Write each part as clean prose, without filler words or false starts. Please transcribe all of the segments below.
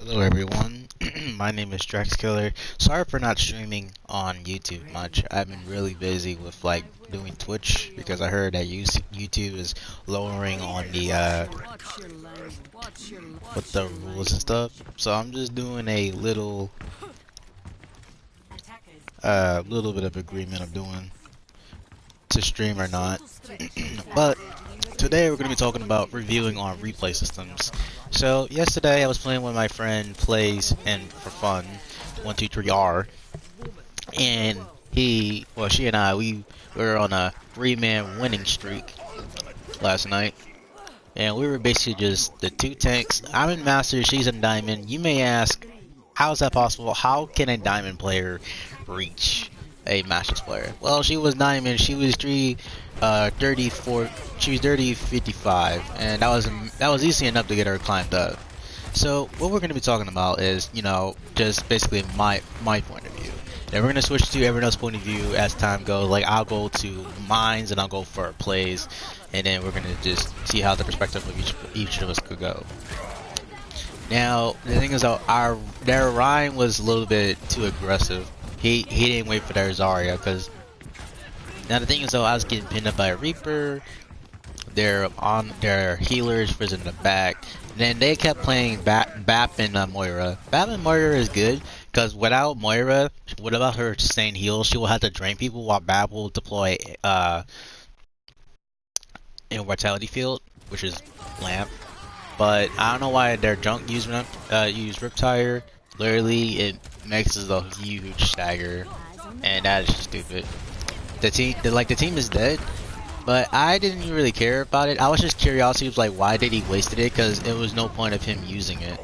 Hello everyone, my name is Killer. Sorry for not streaming on YouTube much. I've been really busy with like doing Twitch because I heard that YouTube is lowering on the with the rules and stuff. So I'm just doing a little bit of agreement of doing to stream or not. But today we're going to be talking about reviewing on replay systems. So yesterday I was playing with my friend Plays and for fun 123R, and she and I we were on a 3-man winning streak last night, and we were basically just the two tanks. I'm in Master, she's in Diamond. You may ask, how is that possible? How can a Diamond player reach a Masters player? Well, she was Diamond. She was 34. She was 55, and that was easy enough to get her climbed up. So what we're going to be talking about is, just basically my point of view. Then we're going to switch to everyone else's point of view as time goes. Like, I'll go to mines and I'll go for plays, and then we're going to just see how the perspective of each of us could go. Now, the thing is, their Ryan was a little bit too aggressive. He didn't wait for their Zarya, because now the thing is, I was getting pinned up by a Reaper. Their healers was in the back. Then they kept playing Bap and Moira. Bap and Moira is good because without Moira, without her staying healed, she will have to drain people while Bap will deploy Immortality Field, which is Lamp. But I don't know why their junk use Riptire. Literally, it makes a huge stagger, and that is stupid. The team is dead. But I didn't really care about it. I was just curiosity, was like, why did he wasted it? Because it was no point of him using it.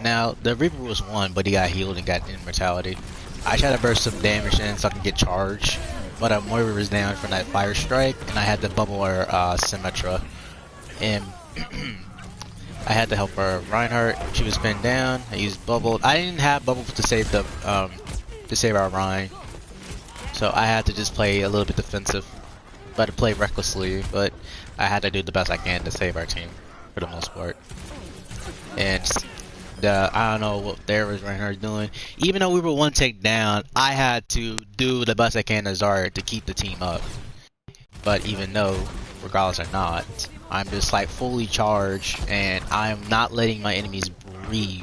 Now, the Reaper was one, but he got healed and got immortality. I tried to burst some damage in so I can get charged, but Moira was down from that fire strike, and I had to bubble her Symmetra. And I had to help her Reinhardt. She was pinned down. I used bubble. I didn't have bubble to save our Ryan, so I had to just play a little bit defensive. But to play recklessly, but I had to do the best I can to save our team for the most part. And I don't know what there was Reinhardt doing. Even though we were one take down, I had to do the best I can to Zarya to keep the team up. But even though, regardless or not, I'm just like fully charged and I'm not letting my enemies breathe.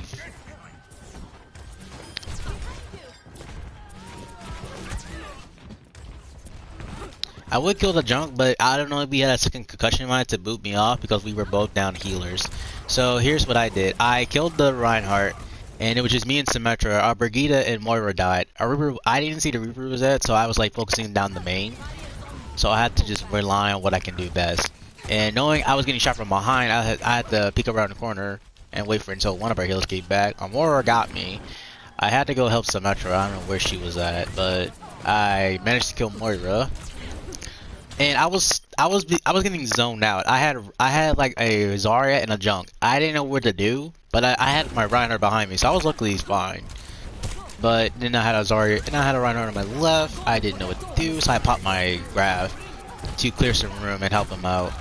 I would kill the junk, but I don't know if we had a second concussion in mind to boot me off because we were both down healers. So here's what I did. I killed the Reinhardt, and it was just me and Symmetra. Our Brigitte and Moira died. Our Reaper, I didn't see the Reaper was at, so I was like focusing down the main. So I had to just rely on what I can do best. And knowing I was getting shot from behind, I had to peek around the corner and wait for until one of our healers came back. Moira got me. I had to go help Symmetra. I don't know where she was at, but I managed to kill Moira. And I was getting zoned out. I had like a Zarya and a junk. I didn't know what to do, but I had my Reinhardt behind me, so I was luckily fine. But then I had a Zarya and I had a Reinhardt on my left. I didn't know what to do, so I popped my grab to clear some room and help him out.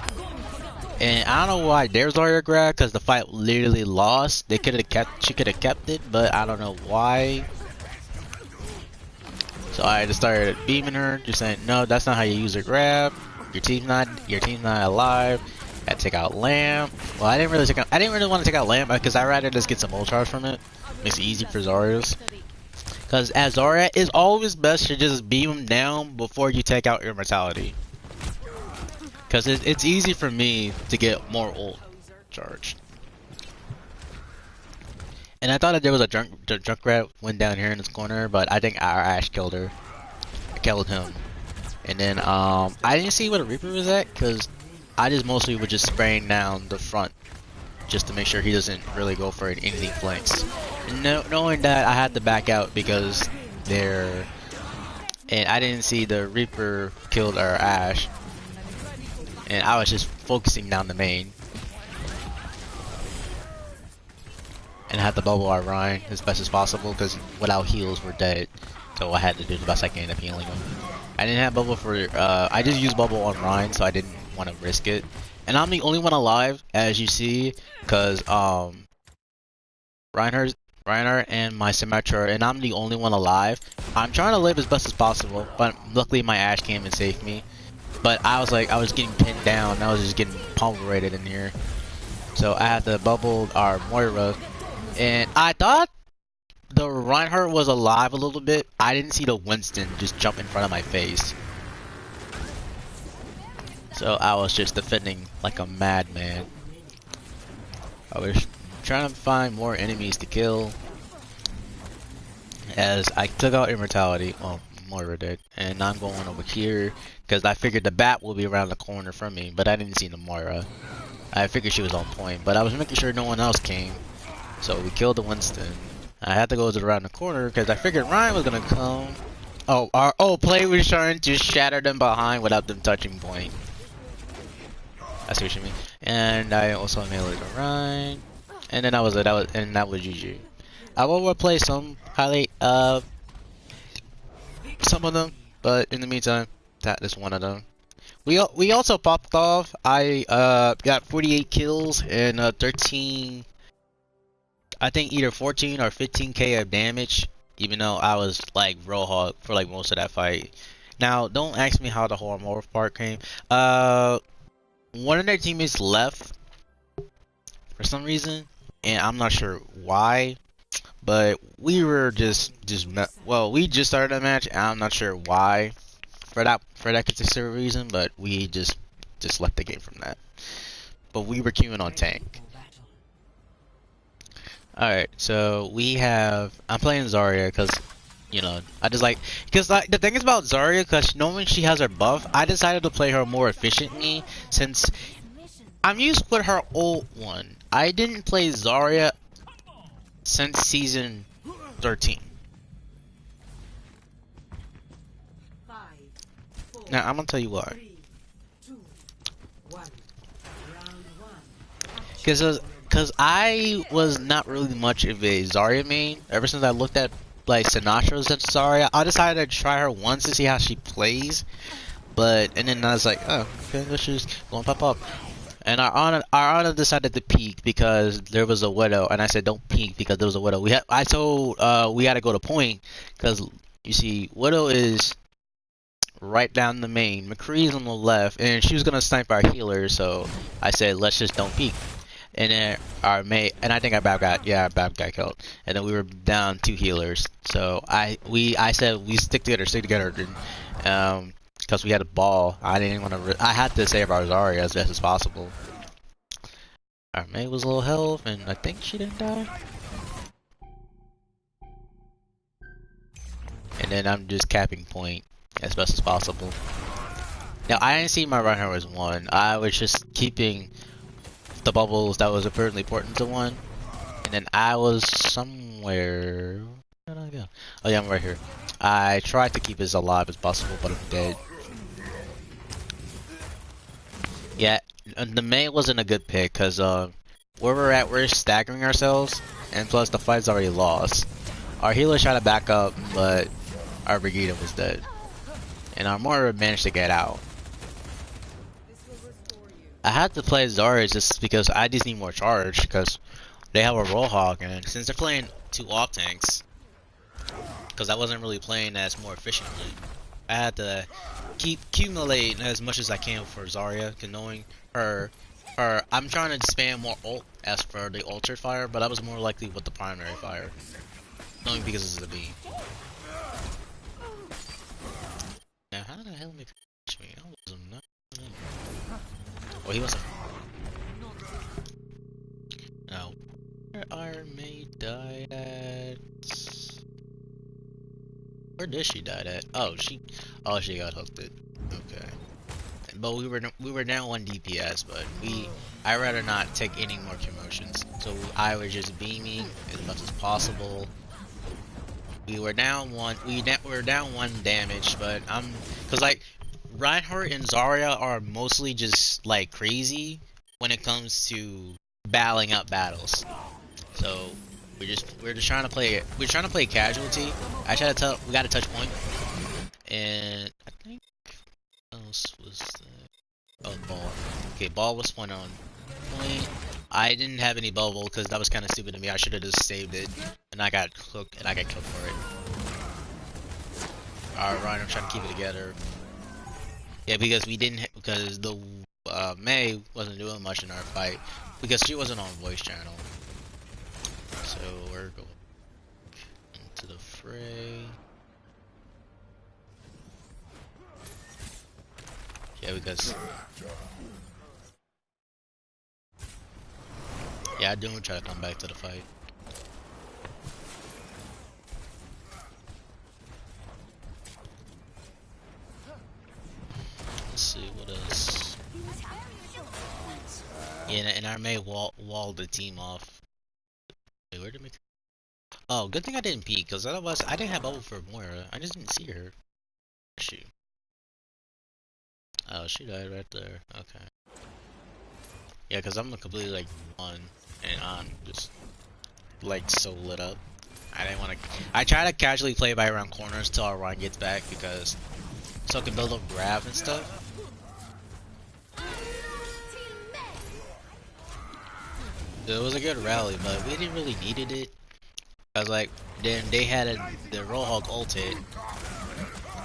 And I don't know why their Zarya grabbed, because the fight literally lost. She could have kept it, but I don't know why. So I just started beaming her, just saying, no, that's not how you use a grab. Your team's not alive. I take out Lamb. Well, I didn't really want to take out Lamb because I'd rather just get some ult charge from it. Makes it easy for Zaryas. Because as Zarya, it's always best to just beam him down before you take out your mortality. Because it's easy for me to get more ult charged. And I thought that there was a Junkrat went down here in this corner, but I think our Ashe killed her. I killed him. And then I didn't see where the Reaper was at, because I just mostly was just spraying down the front just to make sure he doesn't really go for anything flanks. And knowing that, I had to back out because and I didn't see the Reaper killed our Ashe. And I was just focusing down the main. And I had to bubble our Ryan as best as possible because without heals we're dead. So I had to do the best I can of healing him. I didn't have bubble for I just used bubble on Ryan, so I didn't want to risk it. And I'm the only one alive, as you see, because Reinhardt, Reinhardt, and my Symmetra, and I'm the only one alive. I'm trying to live as best as possible, but luckily my Ashe came and saved me. But I was getting pinned down. I was just getting pulverized in here. So I had to bubble our Moira, and I thought the Reinhardt was alive a little bit. I didn't see the Winston just jump in front of my face. So I was just defending like a madman. I was trying to find more enemies to kill. As I took out Immortality, well, Moira did, and I'm going over here because I figured the bat will be around the corner from me, but I didn't see the Moira. I figured she was on point, but I was making sure no one else came. So we killed the Winston. I had to go around the corner because I figured Ryan was gonna come. Oh, play was trying to shatter them behind without them touching point. I see what you mean. And I also meleeed the Ryan, and then that was GG. I will play some highlight some of them, but in the meantime, that is one of them. We also popped off. I got 48 kills and 13, I think either 14 or 15k of damage, even though I was like Roadhog for like most of that fight. Now, don't ask me how the whole morph part came. One of their teammates left for some reason, and I'm not sure why. But we were we just started a match, and I'm not sure why for that particular reason, but we just left the game from that. But we were queuing on tank. Alright, so I'm playing Zarya because, you know, the thing is about Zarya, because knowing she has her buff, I decided to play her more efficiently since I'm used with her ult one. I didn't play Zarya since season 13. Now I'm gonna tell you why. Cause I was not really much of a Zarya main ever since I looked at like Sinatra's at Zarya. I decided to try her once to see how she plays, and then I was like, oh, okay, let's just go and pop up. And our honor decided to peek because there was a widow, and I said don't peek because there was a widow. I told we had to go to point because you see widow is right down the main. McCree's on the left, and she was gonna snipe our healer, so I said let's just don't peek. And then our mate, and I think our Bab got killed, and then we were down 2 healers. So I said we stick together, and because we had a ball, I didn't want to. I had to save our Zarya as best as possible. Our mate was low health, and I think she didn't die. And then I'm just capping point as best as possible. Now I didn't see my right hand was 1. I was just keeping the bubbles that was apparently important to 1. And then I was somewhere. Where did I go? Oh yeah, I'm right here. I tried to keep as alive as possible, but I'm dead. Yeah, the May wasn't a good pick because where we're at, we're staggering ourselves, and plus the fight's already lost. Our healer tried to back up, but our Brigida was dead, and our Moira managed to get out. I had to play Zarya just because I just need more charge because they have a Roadhog, and since they're playing 2 off tanks, because I wasn't really playing as more efficiently, I had to accumulate as much as I can for Zarya, cause knowing her, I'm trying to spam more ult as for the altered fire, but I was more likely with the primary fire, knowing because this is a beam. Now, how the hell did he catch me? I was not. Oh, he was. Now, where our mate died at? Where did she die at? Oh, she got hooked it. Okay. But we were down 1 DPS, but I'd rather not take any more commotions. So I was just beaming as much as possible. We were down 1. We were down 1 damage, but cause like Reinhardt and Zarya are mostly just like crazy when it comes to battling up battles. So we're just trying to play it. We're trying to play casualty. I try to tell we got a touch point, and I think else was the ball. Okay, ball was point on point. I didn't have any bubble because that was kind of stupid of me. I should have just saved it, and I got cooked, for it. Alright, Ryan, I'm trying to keep it together. Yeah, because we didn't, because the May wasn't doing much in our fight because she wasn't on voice channel. So we're going into the fray. Yeah, because I do try to come back to the fight. Let's see what else. Yeah, and I may wall the team off. Wait, where did we? Oh, good thing I didn't peek, because otherwise I didn't have bubble for Moira. I just didn't see her. Shoot. Oh, she died right there. Okay. Yeah, because I'm completely like on and on, just like so lit up. I didn't want to. I try to casually play by around corners till our Ryan gets back because so I can build up grab and stuff. It was a good rally, but we didn't really needed it. I was like, then they had the Roadhog ulted,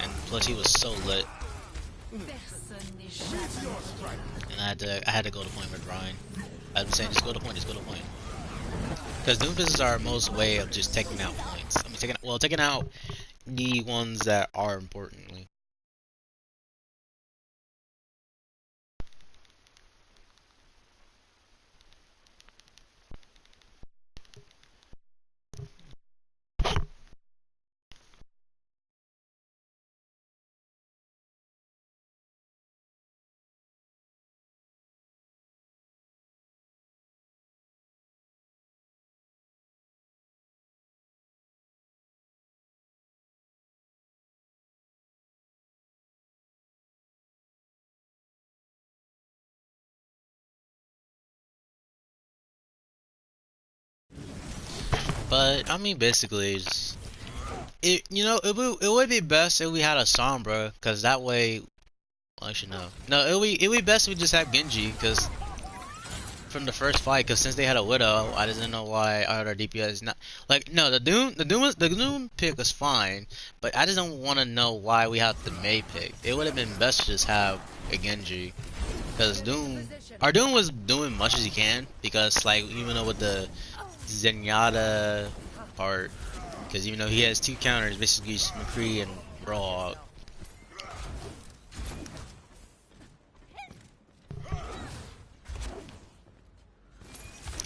and plus he was so lit, and I had to go to point with Ryan. I'm saying just go to point, because Doomfist is our most way of just taking out points. I mean, taking out the ones that are importantly. But I mean, basically, it would be best if we had a Sombra, cause that way. Well, actually, no, it would be best if we just had Genji, cause from the first fight, cause since they had a Widow, I didn't know why our DPS not like no the Doom pick was fine, but I just don't want to know why we have the Mei pick. It would have been best to just have a Genji, cause our Doom was doing much as he can, because like even though with the Zenyatta part, because even though he has two counters, basically McCree and Raw.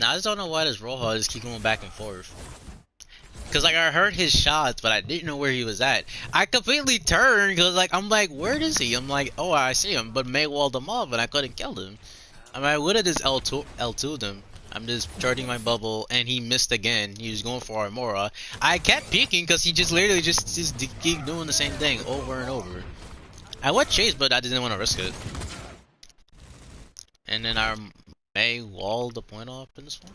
Now I just don't know why this Roja just keep going back and forth. Cause like I heard his shots, but I didn't know where he was at. I completely turned cause like I'm like, where is he? I'm like, oh, I see him, but May walled him off and I couldn't kill him. I mean, I would have just L2'd him. I'm just charging my bubble, and he missed again. He was going for Armora. I kept peeking because he just literally just keep doing the same thing over and over. I would chase, but I didn't want to risk it. And then our May walled the point off in this one.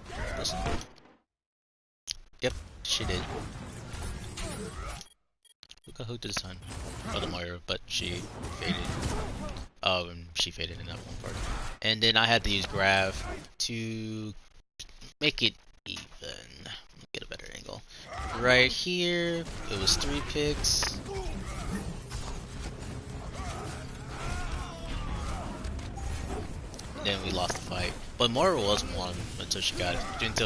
Yep, she did. Look at who did this time. Oh, the Moira, but she faded. Oh, and she faded in that one part. And then I had to use Grav to make it even. Let me get a better angle. Right here, it was 3 picks. Then we lost the fight. But Moira was one until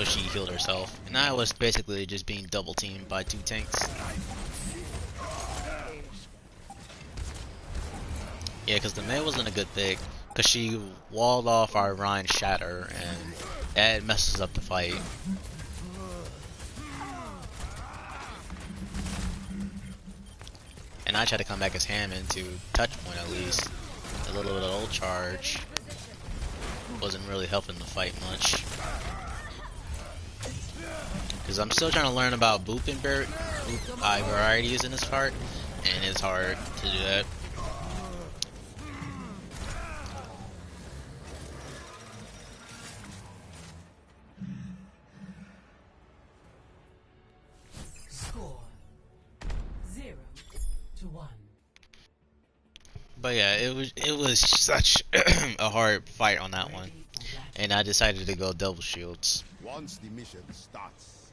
she healed herself. And I was basically just being double teamed by 2 tanks. Yeah, because the Mei wasn't a good pick, because she walled off our Ryan Shatter, and that messes up the fight. And I tried to come back as Hammond to touch point at least. A little bit of old charge wasn't really helping the fight much. Because I'm still trying to learn about boop varieties in this part, and it's hard to do that. But yeah, it was such a hard fight on that one, and I decided to go double shields. Once the mission starts,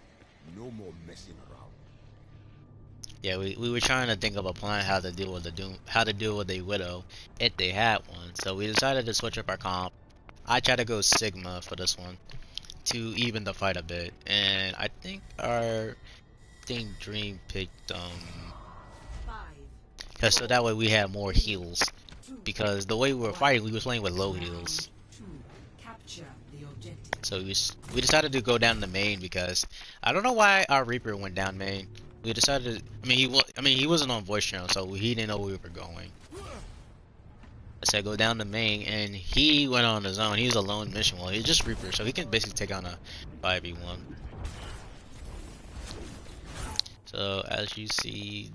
no more messing around. Yeah, we were trying to think of a plan how to deal with a widow if they had one. So we decided to switch up our comp. I tried to go Sigma for this one to even the fight a bit, and I think Dream picked cause so that way we had more heals. Because the way we were fighting, we were playing with low heals. So we decided to go down the main because I don't know why our Reaper went down main. We decided. He wasn't on voice channel, so he didn't know where we were going. I said go down the main, and he went on his own. He was a lone mission. Well, he's just Reaper, so he can basically take on a 5v1. So as you see,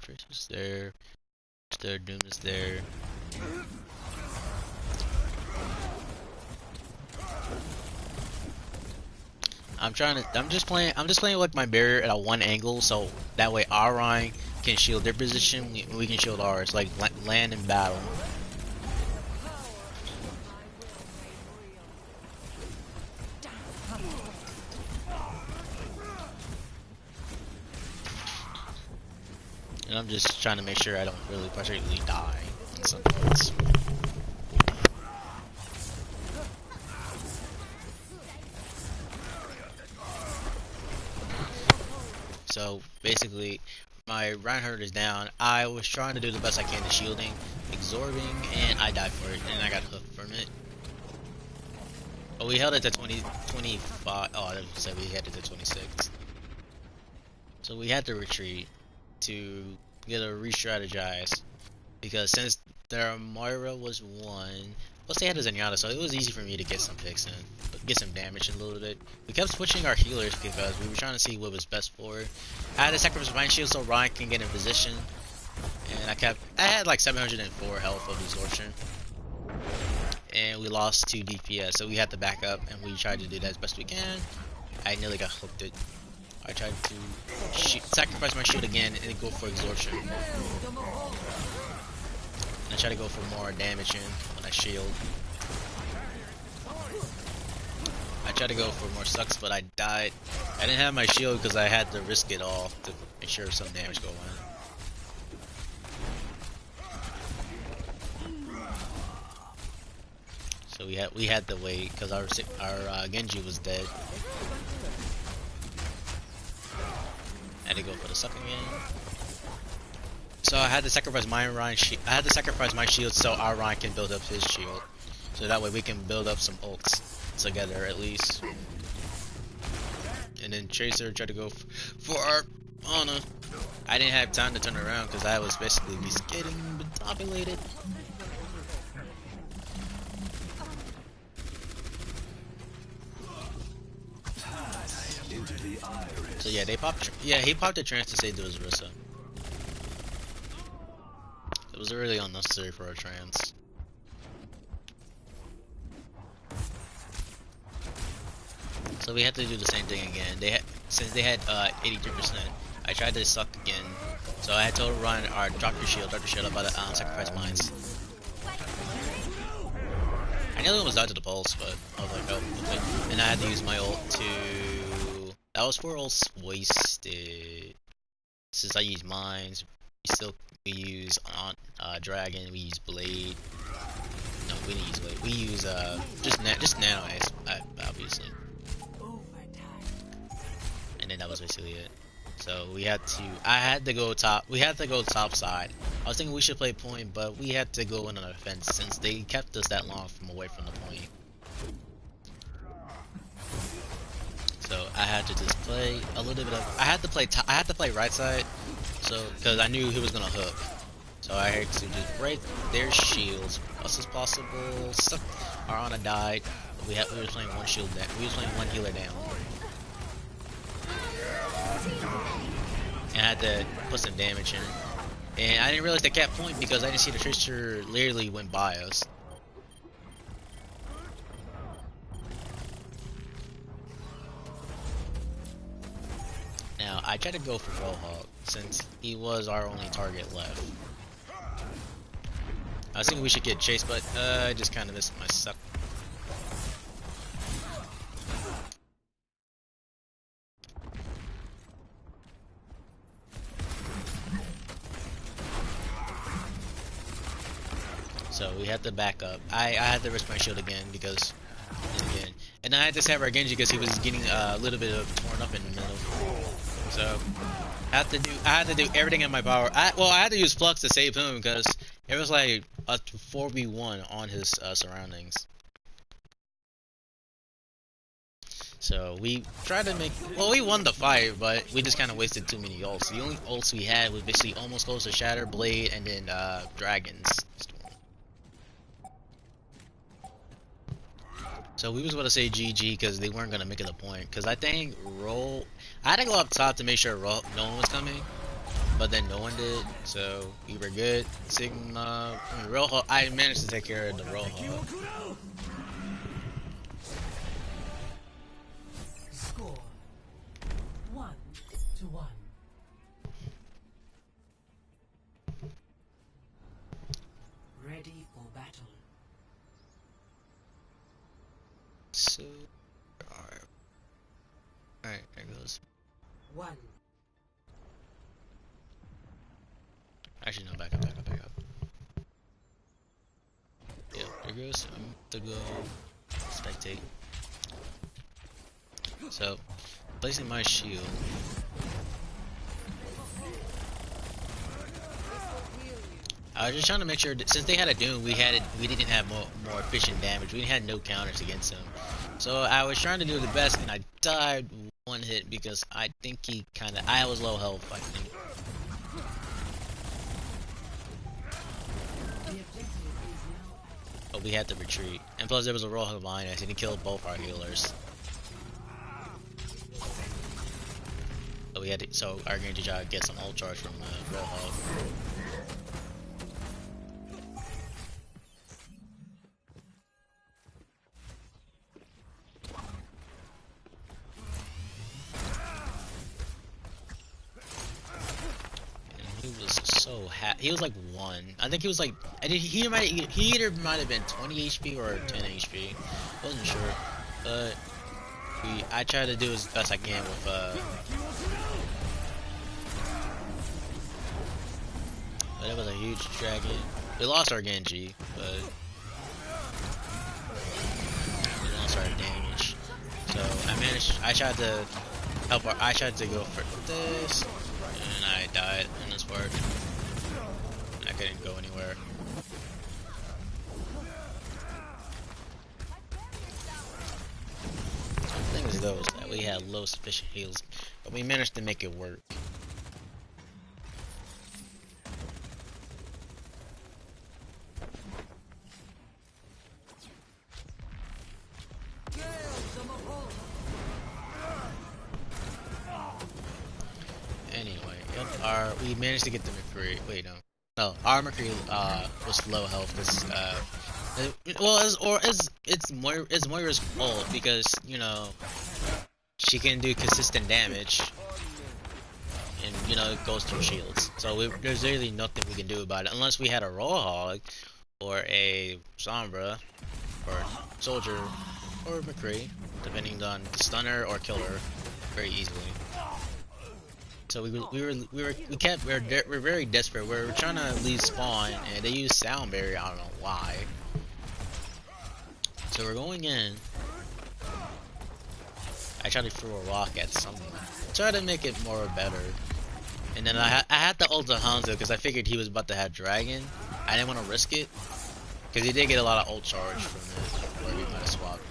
Trace is there. Doom is there. I'm just playing with my barrier at a one angle, so that way our Ryan can shield their position, we can shield ours, like land in battle. And I'm just trying to make sure I don't really particularly die in some points. So basically, my Reinhardt is down. I was trying to do the best I can to shielding, absorbing, and I died for it, and I got hooked from it. But we held it to 25. Oh, I said we had it to 26. So we had to retreat to get a re-strategize, because since their Moira was one, plus they had a Zenyatta, so it was easy for me to get some picks in, get some damage in a little bit. We kept switching our healers because we were trying to see what was best for it. I had to sacrifice my shield so Ryan can get in position, and I had like 704 health of absorption, and we lost 2 DPS, so we had to back up, and we tried to do that as best we can. I nearly got hooked it. I tried to sacrifice my shield again and then go for absorption. And I try to go for more damage in when I shield. I tried to go for more sucks, but I died. I didn't have my shield because I had to risk it all to make sure some damage go in. So we had to wait because our Genji was dead. I had to go for the suck again. So I had to sacrifice my shield so our Ryan can build up his shield. So that way we can build up some ults together at least. And then Tracer tried to go for our Ana. I didn't have time to turn around because I was basically getting populated. So yeah, he popped a trance to save the Rissa. It was really unnecessary for a trance. So we had to do the same thing again. Since they had 83%, I tried to suck again. So I had told Ryan, drop your shield up by the sacrifice mines. I nearly almost died to the pulse, but I was like, oh, okay. And I had to use my ult to. That was 4 ults wasted. Since I use mines, we use dragon, we use blade. No, we didn't use blade. We use just nano ice, obviously. And then that was basically it. So I had to go top. We had to go top side. I was thinking we should play point, but we had to go in on offense since they kept us that long from away from the point. So I had to just play a little bit of. I had to play right side, so because I knew he was gonna hook. So I had to just break their shields as much as possible. Our Ana died. We were playing one shield down. We were playing one healer down. And I had to put some damage in. And I didn't realize they kept point because I didn't see the Tracer literally went by us. Now, I tried to go for Roadhog since he was our only target left. I was thinking we should get chased, but I just kind of missed my suck. So we had to back up. I had to risk my shield again because and I had to save our Genji because he was getting a little bit of torn up in the middle. So I had to do everything in my power. I had to use Flux to save him because it was like a 4v1 on his surroundings. So we tried to make, we won the fight, but we just kind of wasted too many ults. The only ults we had was basically almost close to Shatter, Blade, and then Dragon's Storm. So we was about to say GG because they weren't gonna make it a point. Because I think I had to go up top to make sure no one was coming, but then no one did. So we were good. Sigma, Rojo. I managed to take care of the Rojo. Score 1-1. Ready for battle. So, alright, there goes. 1. Actually, no, back up. Yeah, there goes. I'm to go spectate. So, placing my shield. I was just trying to make sure that since they had a Doom, we didn't have more efficient damage. We had no counters against him. So I was trying to do the best, and I died one hit because I think I was low health, I think. But we had to retreat. And plus there was a Rojo behind us and he killed both our healers. So our Genji tried to get some ult charge from Rojo. He was like 1. I think he was like he either might have been 20 HP or 10 HP. Wasn't sure. But I tried to do as best I can with but it was a huge dragon. We lost our Genji, but we lost our damage. So I tried to help I tried to go for this and I died in this part. I couldn't go anywhere. The thing is though is that we had low sufficient heals, but we managed to make it work. Anyway, yep, we managed to get the McCree. Wait, no. No, our McCree was low health because it's Moira's ult because you know she can do consistent damage and you know it goes through shields. So there's really nothing we can do about it unless we had a Roadhog or a Sombra or Soldier or McCree, depending on the stunner or killer very easily. So we're very desperate. We're trying to leave spawn, and they use sound barrier. I don't know why. So we're going in. I tried to throw a rock at someone. Try to make it more better. And then I had to ult the Hanzo because I figured he was about to have dragon. I didn't want to risk it because he did get a lot of ult charge from it, or we might have swapped.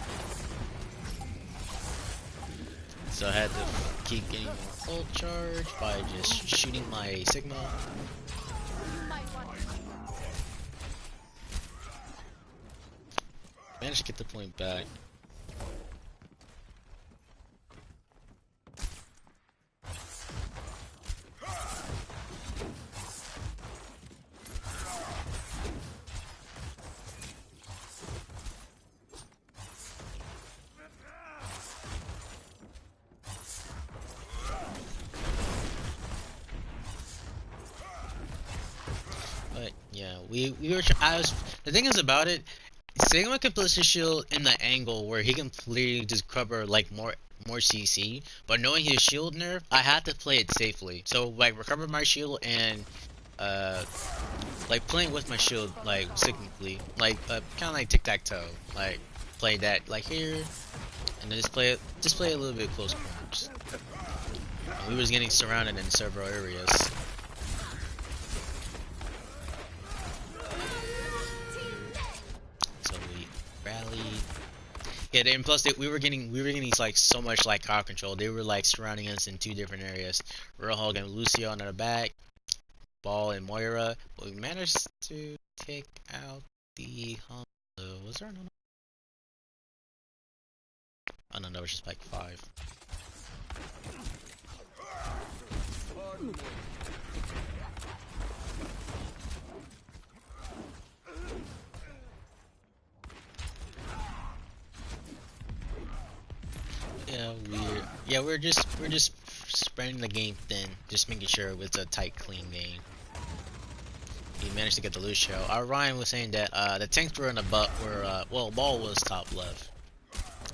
So I had to keep getting more ult charge by just shooting my Sigma. Managed to get the point back. Yeah, we were. I was. The thing is about it, Sigma can place his shield in the angle where he can clearly just cover like more CC. But knowing his shield nerf, I had to play it safely. So like recover my shield and uh like playing with my shield like cyclically, like kind of like tic tac toe, like play that like here and then just play a little bit close corners. And we was getting surrounded in several areas. So we rallied. Yeah, then plus we were getting like so much like crowd control. They were like surrounding us in two different areas. Roadhog and Lucio on the back, Ball and Moira. But we managed to take out the Hanzo. Was there another? Oh no, that was just like 5. We're just spreading the game thin, just making sure it's a tight, clean game. He managed to get the Lucio. Our Ryan was saying that the tanks were in the well, Ball was top left.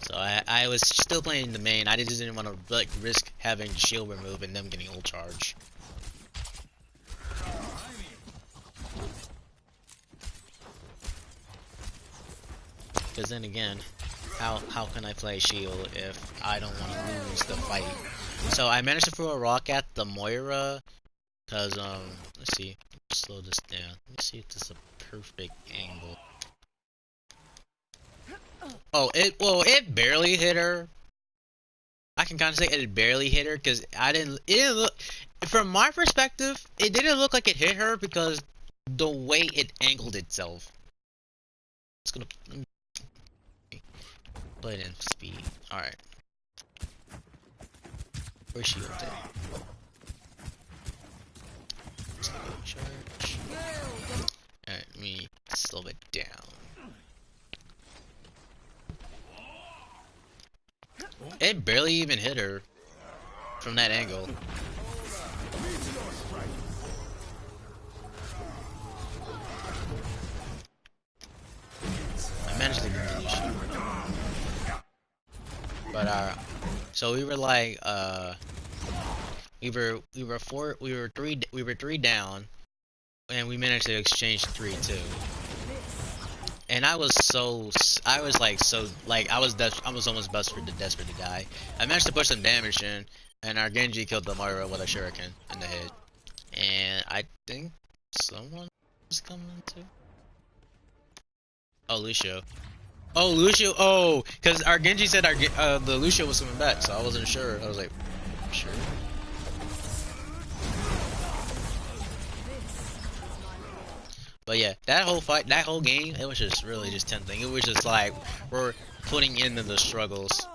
So I was still playing the main. I just didn't want to like risk having the shield removed and them getting ult charge. Because then again, how can I play shield if I don't want to lose the fight? So I managed to throw a rock at the Moira. Cause let's see, slow this down. Let's see if this is a perfect angle. Oh, it barely hit her. I can kind of say it barely hit her because it didn't look, from my perspective, it didn't look like it hit her because the way it angled itself. It's gonna put it in speed. All right, where's she up there? Charge. Alright, let me slow it down. It barely even hit her from that angle. I managed to get the shot. But so we were like we were three down and we managed to exchange 3-2. And I was almost desperate to die. I managed to push some damage in, and our Genji killed the Moira with a shuriken in the head. And I think someone was coming too. Oh, Lucio. Oh, Lucio. Oh, because our Genji said the Lucio was coming back, so I wasn't sure. I was like, sure. But yeah, that whole game, it was just really just tempting. It was just like we're putting into the struggles.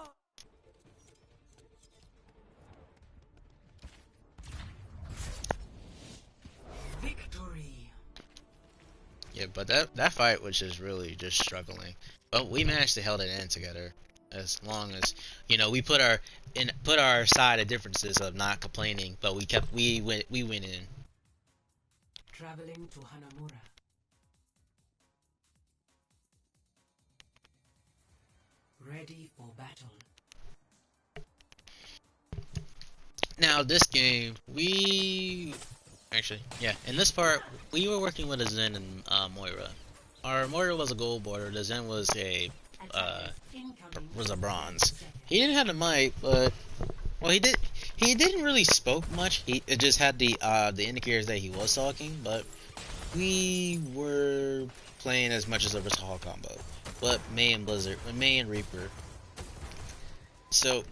Victory. Yeah, but that fight was just really just struggling. But we managed to hold it in together. As long as we put our side of differences of not complaining, but we went in. Traveling to Hanamura. Ready for battle. Now this game, in this part, we were working with a Zen and Moira. Our Moira was a gold border, the Zen was a bronze. He didn't have the mic, but he didn't really spoke much. It just had the indicators that he was talking, but we were playing as much as a versatile combo. But May and Reaper. So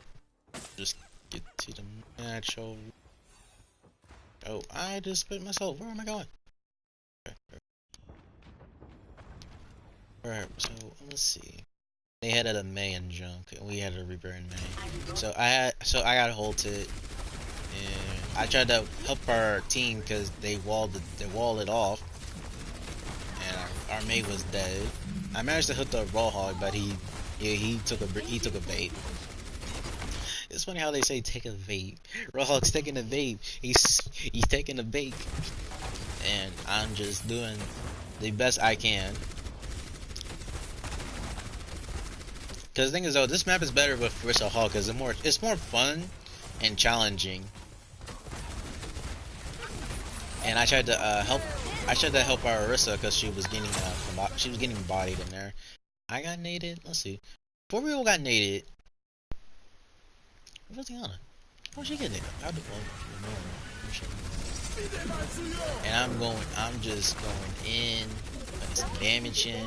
just get to the match over. Oh, I just put myself. Where am I going? Alright, so let's see. They had a May and Junk, and we had a Reaper in May. So I got hold it, and I tried to help our team because they walled it off, and our May was dead. I managed to hit the raw hog, but he took a bait. It's funny how they say take a bait. Raw hog's taking a bait. He's taking a bait, and I'm just doing the best I can. Cause the thing is though, this map is better with Rissa Hall because it's more fun and challenging. And I tried to help our Arissa because she was getting bodied in there. I got naded. Let's see. Before we all got naded, what was Diana? How did she get naded? How did and I'm just going in, putting some damage in,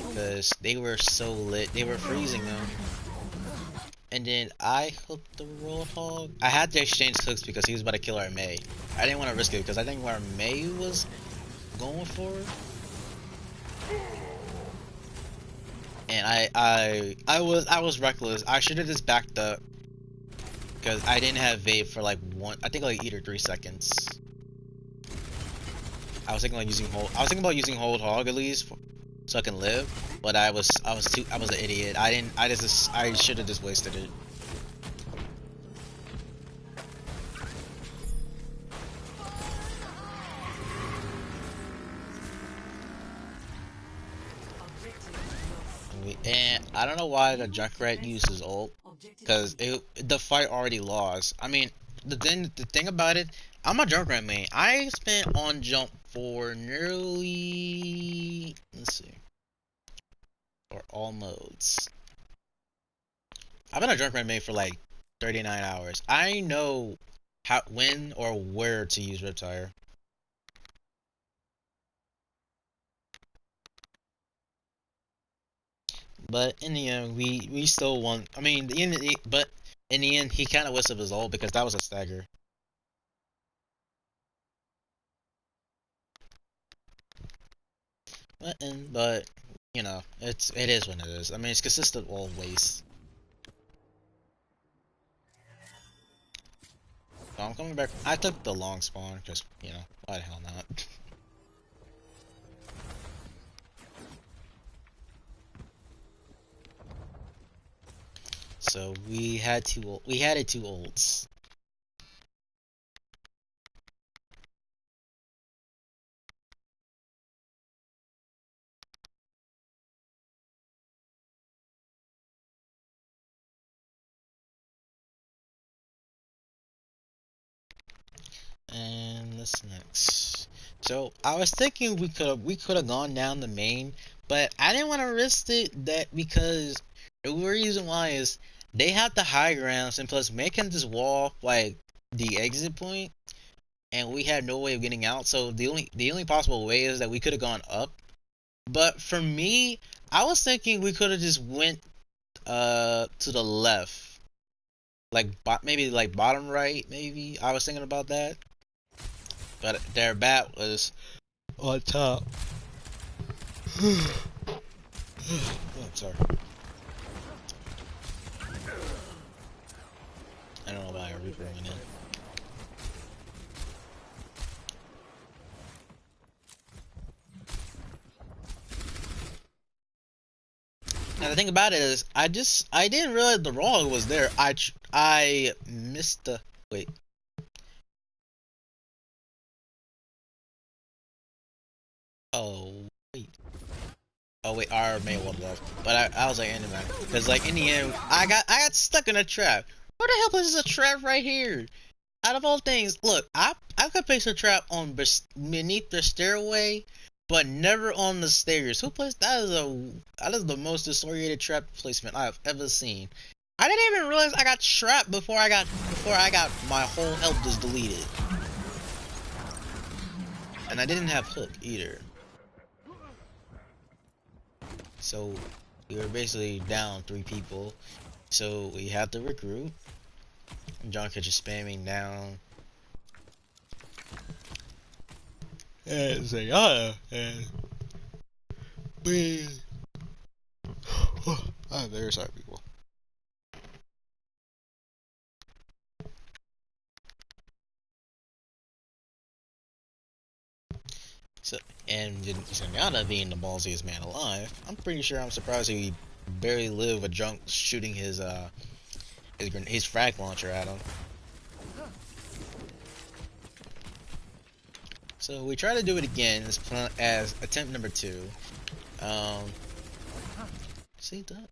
because they were so lit. They were freezing them. And then I hooked the Roadhog. I had to exchange hooks because he was about to kill our Mei. I didn't want to risk it because I think our Mei was going for it. And I was reckless. I should have just backed up because I didn't have vape for like I think like 8 or 3 seconds. I was thinking about using hold hog at least so I can live, but I was an idiot. I should have just wasted it. And I don't know why the Junkrat used his ult, because the fight already lost. I mean, the thing about it, I'm a Junkrat main. I spent on jump for nearly, let's see, for all modes. I've been a Junkrat main for like 39 hours. I know when or where to use Riptire. But in the end, we still won. I mean, but in the end, he kind of whistled his ult because that was a stagger. But you know, it is what it is. I mean, it's consistent always. So I'm coming back. I took the long spawn because you know, why the hell not? So we had two ults. And what's next? So I was thinking we could have gone down the main, but I didn't want to risk it that because the reason why is they have the high grounds and plus making this wall like the exit point, and we had no way of getting out. So the only possible way is that we could have gone up. But for me, I was thinking we could have just went to the left, like maybe like bottom right, maybe. I was thinking about that. But their bat was on top. Oh, I'm sorry. I don't know why I Reaper went in. Now the thing about it is, I didn't realize the Raw was there. I missed the wait. Oh wait. Oh wait, our main one left. But I was like, man, because like in the end, I got stuck in a trap. Where the hell is a trap right here? Out of all things, look, I could place a trap on beneath the stairway, but never on the stairs. Who placed that? That is the most disoriented trap placement I have ever seen. I didn't even realize I got trapped before I got my whole health just deleted, and I didn't have hook either. So we were basically down 3 people. So we had to regroup. John kept just spamming down. And say, and we. I'm very sorry, people. So, and Zenyatta being the ballsiest man alive, I'm pretty sure I'm surprised he barely lived a drunk shooting his frag launcher at him. So we try to do it again as attempt number 2. See that?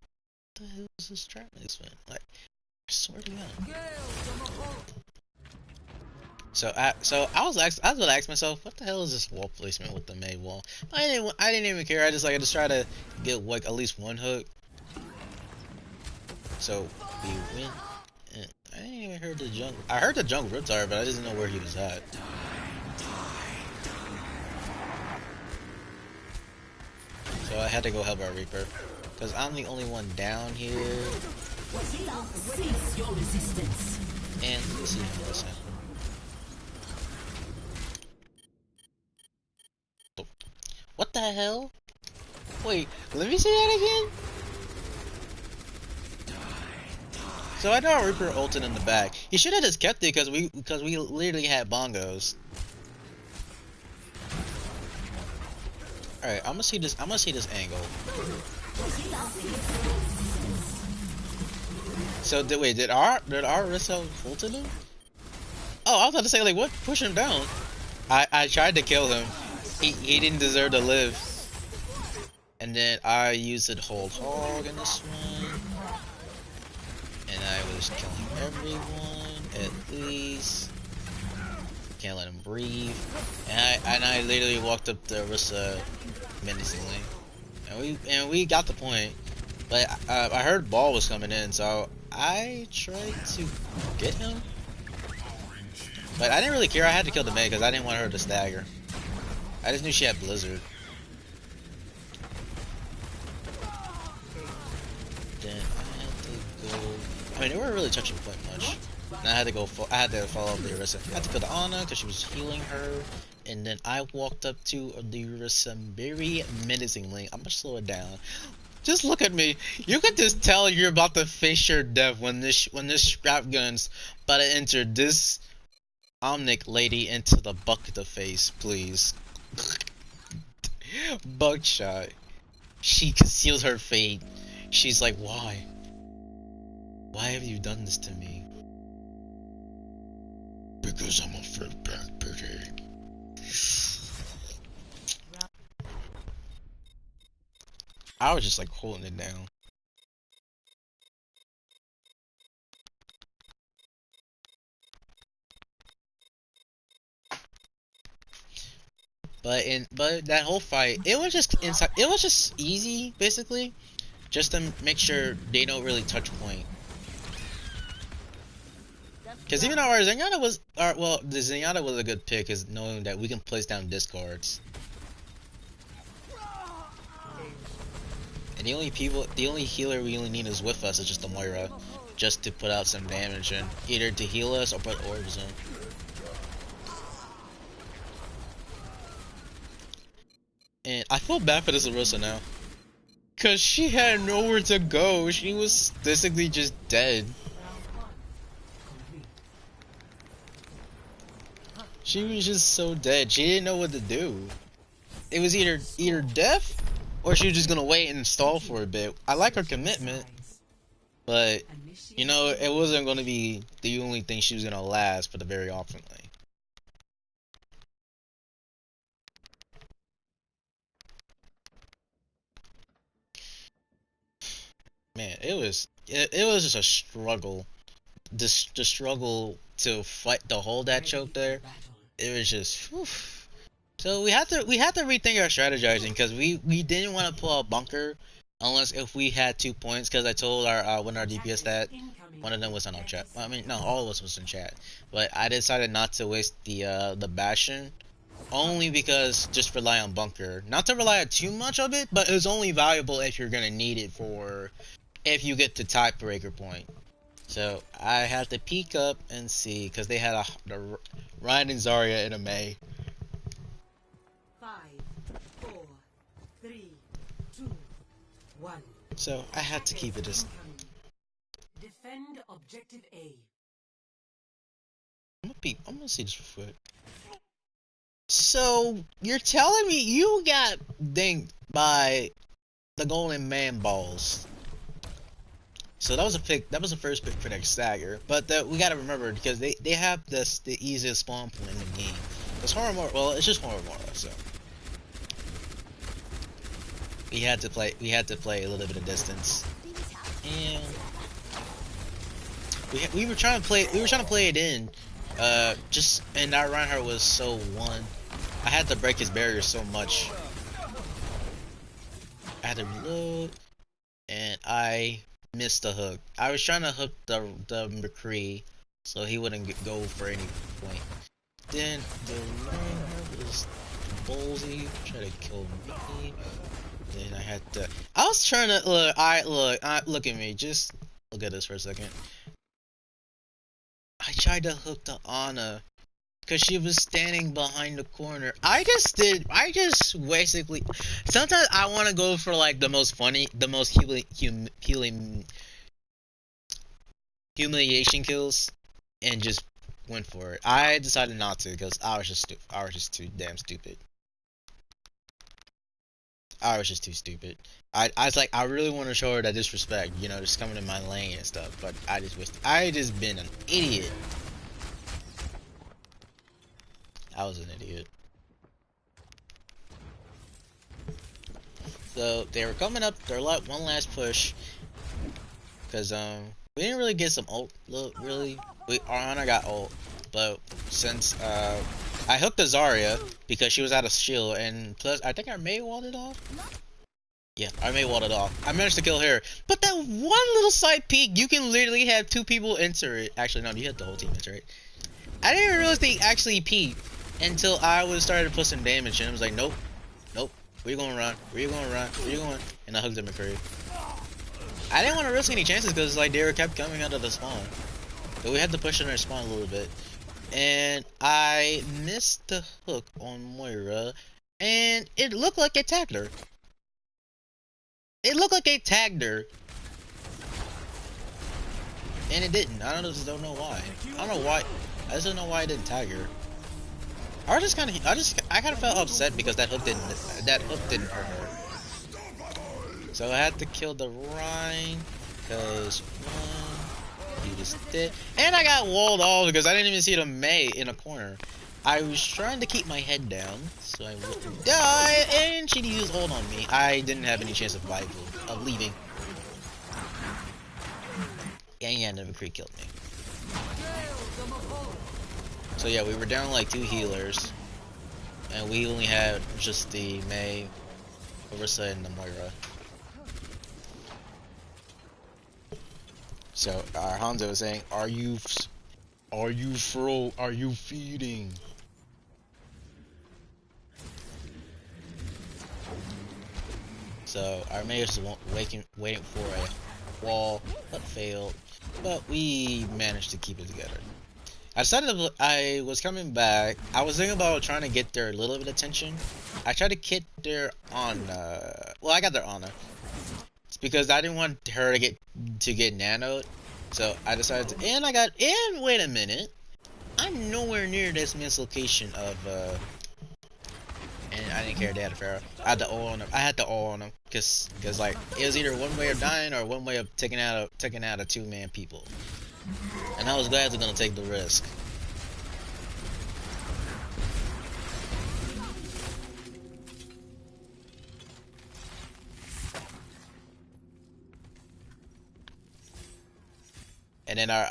The hell is this trap mix, man? Like, I swear to God. So I was gonna ask myself, what the hell is this wall placement with the May wall? I didn't even care. I just tried to get like at least one hook. So we win. And I didn't even hear the jungle. I heard the jungle Riptire, but I didn't know where he was at. So I had to go help our Reaper, cause I'm the only one down here. And let's see how this happens. What the hell? Wait, let me see that again. So I know our Reaper ulted in the back. He should have just kept it because we literally had bongos. All right, I'm gonna see this angle. So did our Rissa ulted him? Oh, I was about to say, like, what pushed him down? I tried to kill him. He didn't deserve to live. And then I used it hold hog in this one. And I was killing everyone, at least. Can't let him breathe. And I literally walked up to Rissa menacingly. And we got the point. But I heard ball was coming in, so I tried to get him. But I didn't really care. I had to kill the Mei because I didn't want her to stagger. I just knew she had Blizzard. Then I had to go. I mean, they weren't really touching point much. And I had to go. I had to follow up the Orisa. I had to go to Ana because she was healing her. And then I walked up to the Orisa very menacingly. I'm gonna slow it down. Just look at me. You can just tell you're about to face your death when this scrap gun's about to enter this Omnic lady into the bucket of face, please. Buckshot. She conceals her fate. She's like, why? Why have you done this to me? Because I'm a fruit back piggy. I was just like holding it down. But that whole fight, it was just inside. It was just easy, basically, just to make sure they don't really touch point. Because even though our Zenyatta was, well, the Zenyatta was a good pick, is knowing that we can place down discards. And the only healer we only need is with us is just the Moira, just to put out some damage and either to heal us or put orbs in. And I feel bad for this Orisa now, cause she had nowhere to go. She was basically just dead. She was just so dead. She didn't know what to do. It was either death, or she was just gonna wait and stall for a bit. I like her commitment, but you know, it wasn't gonna be the only thing she was gonna last for the very oftenly. Man, it was just a struggle. The struggle to fight to hold that choke there. It was just. Whew. So we had to rethink our strategizing because we didn't want to pull a bunker unless if we had 2 points. Because I told our one of our DPS that one of them was on our chat. Well, I mean, no, all of us was in chat. But I decided not to waste the Bastion. Only because just rely on bunker. Not to rely on too much of it, but it's only valuable if you're gonna need it for if you get to tiebreaker point. So I had to peek up and see because they had the Ryan and Zarya in a Mei. 5, 4, 3, 2, 1. So I had to keep it as. Defend objective A. I'm gonna see this real quick. So you're telling me you got dinked by the Golden Man balls? So that was a pick. That was the first pick for next stagger. But we gotta remember because they have the easiest spawn point in the game. Cause Horror well, it's just Horror, so we had to play a little bit of distance, and we were trying to play it in, just and our Reinhardt was so one. I had to break his barrier so much. I had to reload, and I missed the hook. I was trying to hook the McCree so he wouldn't go for any point. Then the Reinhardt was ballsy, try to kill me. Then I had to. I was trying to look at me. Just look at this for a second. I tried to hook the Ana because she was standing behind the corner. I just basically. Sometimes I want to go for like the most funny, the most humiliation kills, and just went for it. I decided not to because I was just too damn stupid. I was just too stupid. I was like, I really want to show her that disrespect, you know, just coming in my lane and stuff. But I just been an idiot. I was an idiot. So they were coming up. They're like one last push, cause we didn't really get some ult. Look, really, our Ana got ult, but since I hooked the Zarya because she was out of shield, and plus I think our Mei walled it off. Yeah, I may walled it off. I managed to kill her. But that one little side peek, you can literally have 2 people enter it. Actually, no, you had the whole team enter it. I didn't realize they actually peeked until I was started to put some damage, and I was like, nope, nope. Where you gonna run? Where you gonna run? Where you going? And I hooked the McCree. I didn't want to risk any chances because like they kept coming out of the spawn. But we had to push in their spawn a little bit. And I missed the hook on Moira, and it looked like it tagged her. It looked like they tagged her, and it didn't. I just don't know why. I don't know why. I just don't know why it didn't tag her. I kind of felt upset because that hook didn't hurt her. So I had to kill the Rhine because one, he was dead, and I got walled off because I didn't even see the Mei in a corner. I was trying to keep my head down, so I wouldn't die, and she used ult on me. I didn't have any chance of leaving. Yeah, the McCree killed me. So yeah, we were down like 2 healers, and we only had just the Mei, Orisa, and the Moira. So Hanzo was saying, "Are you feeding?" So our mayor's waiting for a wall, but failed. But we managed to keep it together. I was coming back. I was thinking about trying to get their little bit of attention. I tried to get their Ana. Well, I got their Ana. It's because I didn't want her to get nanoed. So I decided to. And wait a minute. I'm nowhere near this mislocation of and I didn't care they had a Pharaoh. I had the ult on him. I had the ult on him because like it was either one way of dying or one way of taking out a 2-man people. And I was gladly gonna take the risk. And then our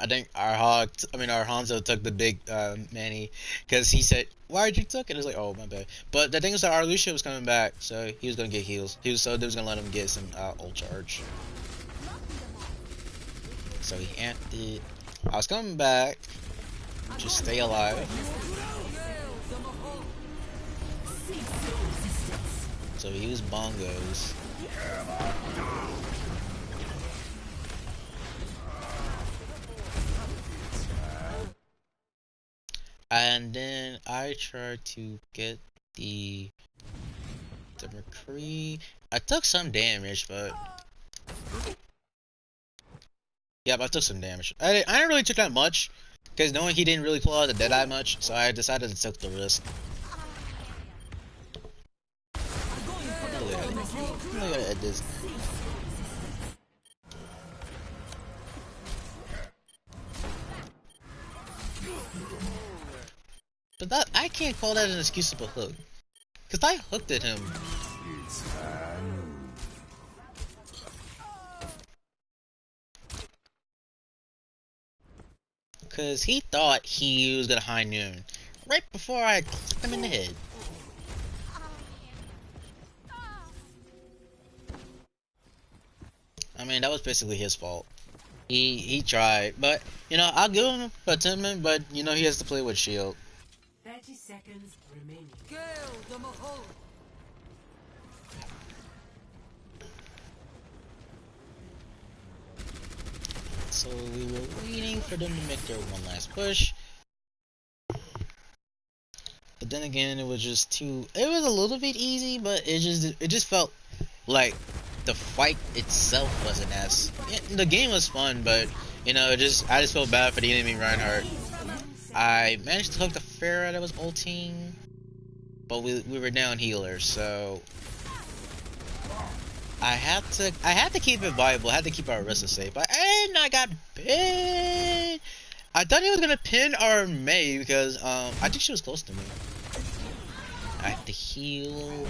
Hanzo took the big Manny because he said, "Why'd you took it?" I was like, "Oh, my bad." But the thing is that our Lucio was coming back, so he was gonna get heals. They was gonna let him get some ult charge. So he amped it. I was coming back. Just stay alive. So he used bongos. And then I tried to get the McCree. I took some damage, but yeah, but I took some damage. I didn't really took that much because knowing he didn't really pull out the Deadeye much, so I decided to take the risk. Look at this. But that I can't call that an excusable hook. Cause I hooked at him. Cause he thought he was gonna high noon. Right before I clicked him in the head. I mean, that was basically his fault. He tried, but you know, I'll give him a sentiment, but you know, he has to play with shield. 30 seconds remaining. So we were waiting for them to make their one last push. But then again, it was just too. It was a little bit easy, but it just felt like the fight itself wasn't as. The game was fun, but you know, I just felt bad for the enemy Reinhardt. I managed to hook the Pharah that was ulting, but we were down healers, so I had to keep it viable. I had to keep our Orisa safe. And I got pinned. I thought he was gonna pin our Mei because I think she was close to me. I had to heal,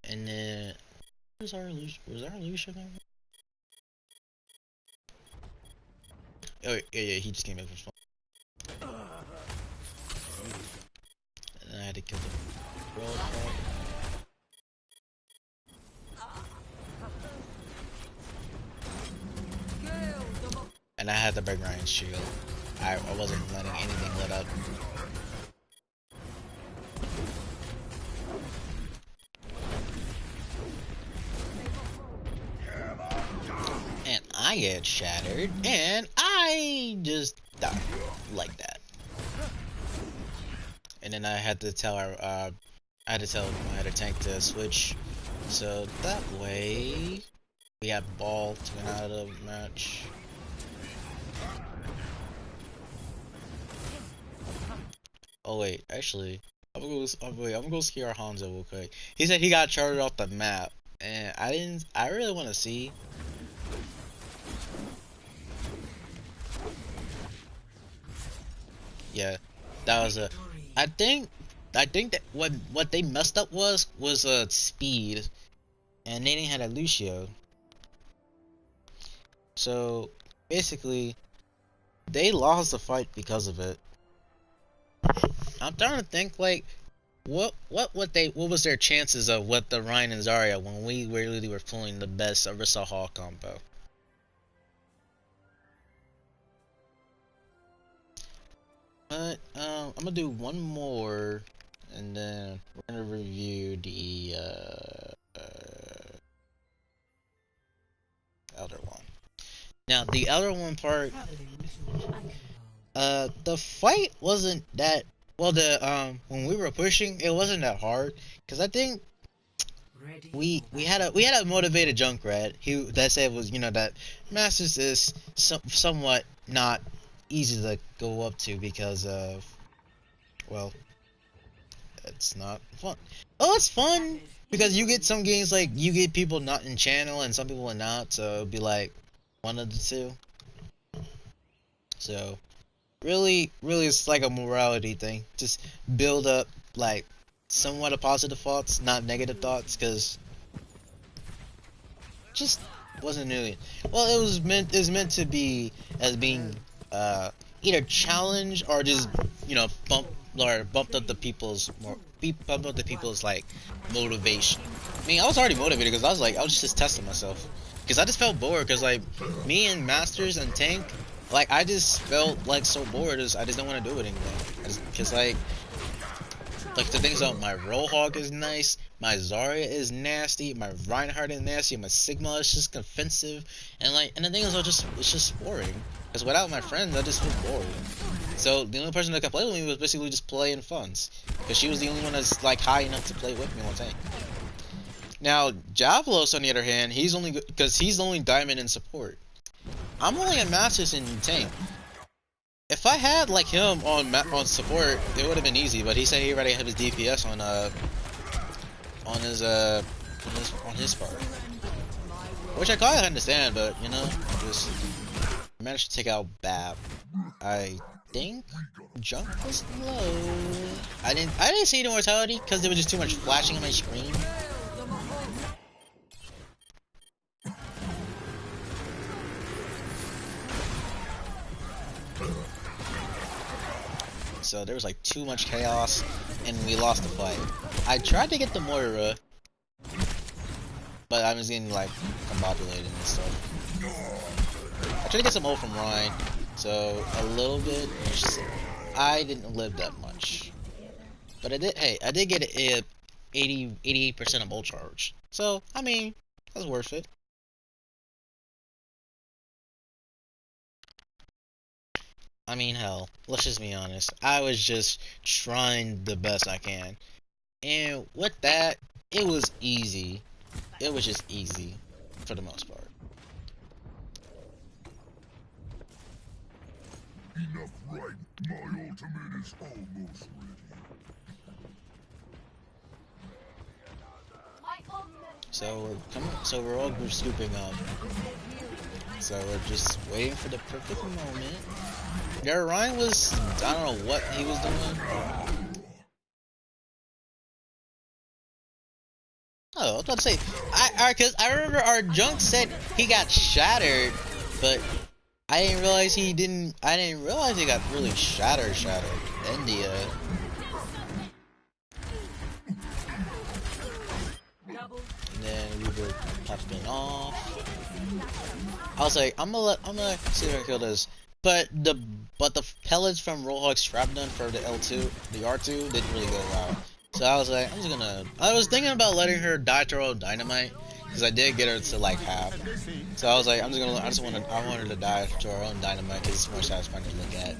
and then was our Lucian there? Oh yeah, he just came back from spawn. And I had to kill the roll. And I had to break Ryan's shield. I wasn't letting anything lit up. And I get shattered, and I just died like that. And then I had to tell my other tank to switch, so that way we had ball to win out of the match. Oh wait, actually, I'm gonna go scare Hanzo real quick. He said he got charted off the map, and I really want to see. Yeah, that was I think that what they messed up was speed, and they didn't have a Lucio. So basically, they lost the fight because of it. I'm trying to think like what was their chances of what the Ryan and Zarya when we really were pulling the best Orisa Hall combo. But I'm gonna do one more, and then we're gonna review the Elder one. Now the Elder one part, the fight wasn't that well. The when we were pushing, it wasn't that hard because I think we had a motivated Junkrat that said was, you know, that Masters is somewhat not easy to go up to because of, well, it's not fun. Oh, it's fun because you get some games like you get people not in channel and some people are not, so it'll be like one of the two. So really it's like a morality thing. Just build up like somewhat of positive thoughts, not negative thoughts, because just wasn't really well. It was meant to be as being either challenge or just, you know, bumped up the people's bumped up the people's like motivation. I mean, I was already motivated because I was just testing myself because I just felt bored because like me and Masters and Tank, like I just felt like so bored as I just don't want to do it anymore because like the things about my Roadhog is nice, my Zarya is nasty, my Reinhardt is nasty, my Sigma is just offensive, and the thing is, it's just boring. Because without my friends, I just feel bored. So the only person that could play with me was basically just playing funds, because she was the only one that's like high enough to play with me on tank. Now Javlos, on the other hand, he's only because he's the only diamond in support. I'm only a Masters in tank. If I had like him on support, it would have been easy. But he said he already had his DPS on his part, which I kind of understand. But you know, just managed to take out Bab. I think junk was low. I didn't see the mortality because there was just too much flashing on my screen. So there was like too much chaos and we lost the fight. I tried to get the Moira, but I was getting like combobulated and stuff. I tried to get some ult from Ryan, so a little bit. I didn't live that much, but I did. Hey, I did get a 88% of ult charge. So I mean, that's worth it. I mean, hell, let's just be honest. I was just trying the best I can, and with that, it was easy. It was just easy for the most part. Enough right. My ultimate is almost ready. So we're coming. So we're all scooping up. So we're just waiting for the perfect moment. There, Ryan was. I don't know what he was doing. Oh, I was about to say. Cause I remember our junk said he got shattered, but I didn't realize he didn't. I didn't realize he got really shattered. India. And then we were popping off. I was like, I'm gonna see if I can kill this. But the pellets from Rollhawk's shrapnel for the L2, the R2 didn't really go well. So I was like, I was thinking about letting her die to her own dynamite, because I did get her to like half. So I was like, I want her to die to her own dynamite because it's more satisfying to look at.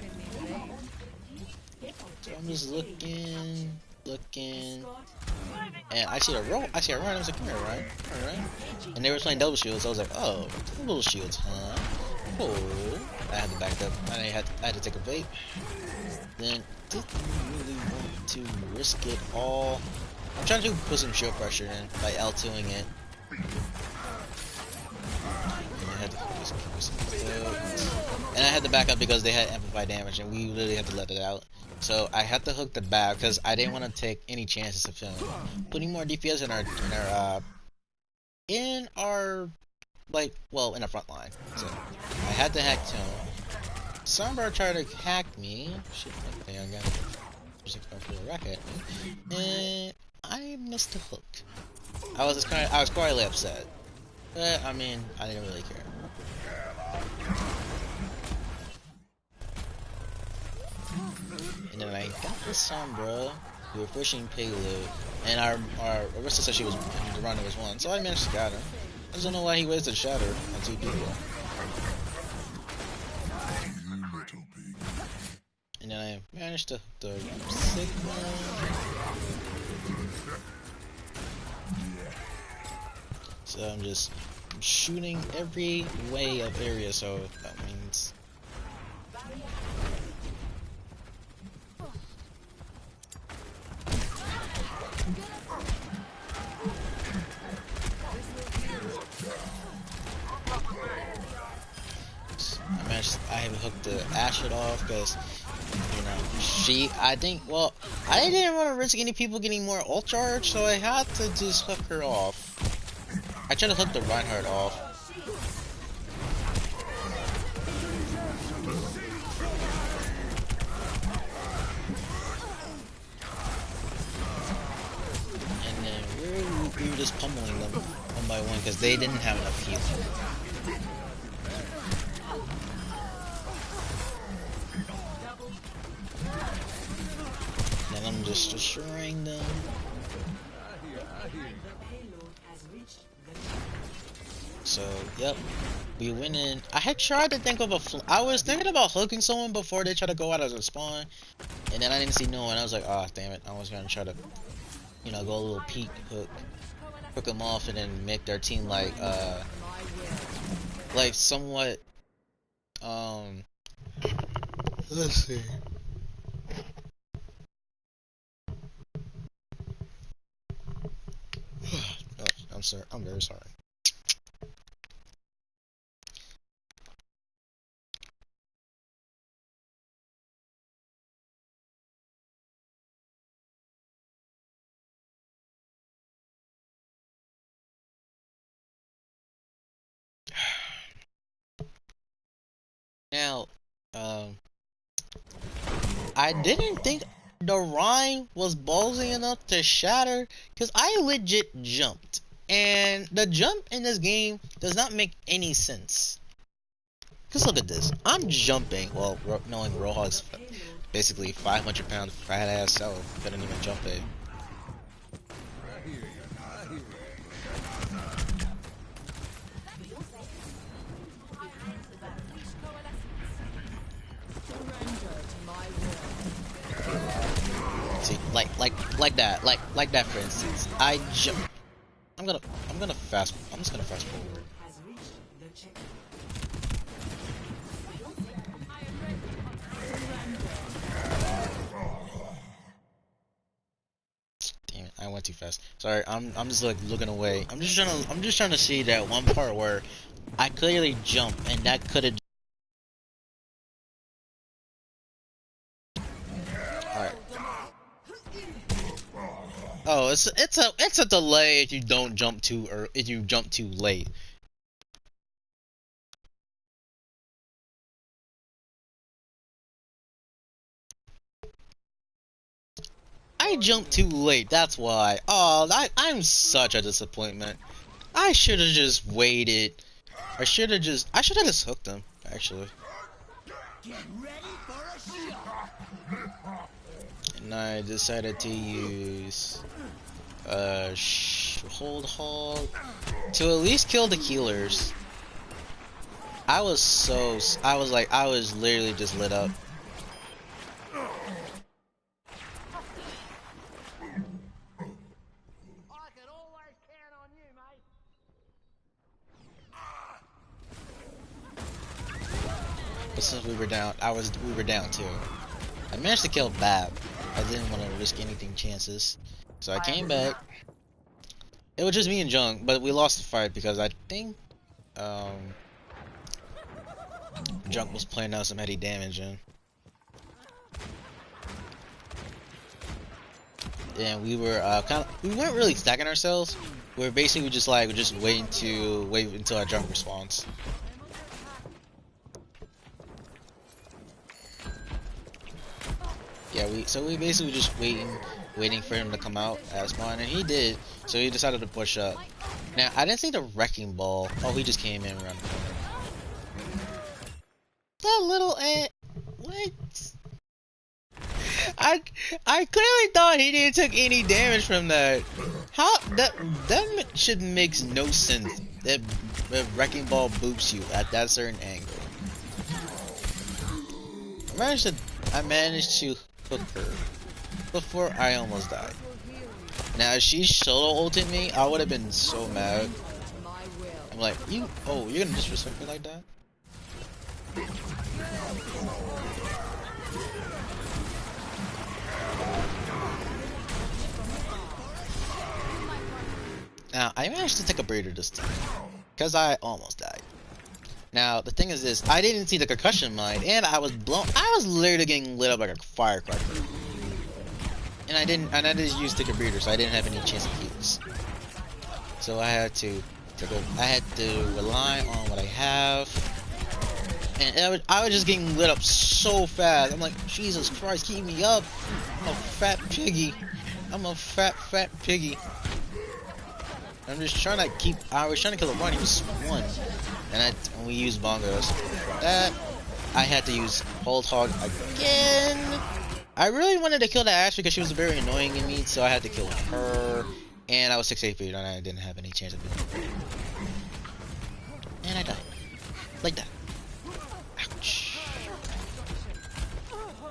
So I'm just looking, and I see a Ryan. I was like, come here, Ryan. Alright. And they were playing double shields. So I was like, oh, double shields, huh? Cool. I had to back up. I had to take a vape. Then didn't really want to risk it all. I'm trying to put some shield pressure in by L2ing it. And I had to back up because they had amplified damage, and we literally had to let it out. So I had to hook the back because I didn't want to take any chances of him putting more DPS in our in our front line. So I had to hack him. Sombra tried to hack me. Shit, okay, I got for a rack at me, and I missed the hook. I was quietly upset, but I mean, I didn't really care. And then I got the Sombra. We were pushing payload, and our Arista said the runner was one, so I managed to got him. I just don't know why he wasted Shatter on 2 people. And then I managed to hook the Sigma. So I'm shooting every way of area, so that means I haven't hooked the Ashit off because, you know, I didn't want to risk any people getting more ult charge, so I had to just hook her off. I tried to hook the Reinhardt off. And then we were just pummeling them one by one because they didn't have enough healing. And I'm just destroying them. So, yep, we went in. I had tried to think of I was thinking about hooking someone before they try to go out as a spawn, and then I didn't see no one. I was like, oh, damn it. I was gonna try to, you know, go a little peek hook them off, and then make their team like somewhat, let's see. Oh, I'm sorry. I'm very sorry. Now, um, I didn't think the rhyme was ballsy enough to shatter, because I legit jumped. And the jump in this game does not make any sense. Because look at this. I'm jumping, well, knowing Roja's basically 500 pound fat ass self couldn't even jump it. See, like that for instance. I'm just gonna fast forward. has reached the checkpoint. Damn it, I went too fast. Sorry, I'm just like looking away. I'm just trying to see that one part where I clearly jumped and that could have. Alright. Oh, it's a delay if you don't jump too, or if you jump too late. I jumped too late, that's why. Oh, I'm such a disappointment. I should have just waited. I should have just hooked him, actually. And I decided to use hold hog to at least kill the killers. I was literally just lit up. But since we were down, we were down too. I managed to kill Bab. I didn't want to risk anything chances, so I came back. It was just me and Jung, but we lost the fight because I think Junk was playing out some heavy damage in. And we were we weren't really stacking ourselves. We were basically just waiting until our Junk responds. Yeah, we basically just waiting for him to come out as spawn, and he did. So he decided to push up. Now I didn't see the wrecking ball. Oh, he just came in around the corner. That little ant. What? I clearly thought he didn't take any damage from that. How that should makes no sense. That wrecking ball boops you at that certain angle. I managed to hook her before I almost died. Now if she solo ulted me, I would have been so mad. I'm like, you're gonna disrespect me like that? Now I managed to take a breather this time, cause I almost died. Now the thing is this: I didn't see the concussion mine, and I was literally getting lit up like a firecracker. And I didn't use take a breather, so I didn't have any chance of heals. So I had to rely on what I have, and I was just getting lit up so fast. I'm like, Jesus Christ, keep me up! I'm a fat piggy. I'm a fat piggy. I'm just trying to keep. I was trying to kill a run. He was one, and we used bongos. That I had to use hold hog again. I really wanted to kill that Ash because she was very annoying in me, so I had to kill her. And I was 6 HP, and I didn't have any chance of doing it. And I died, like that. Ouch.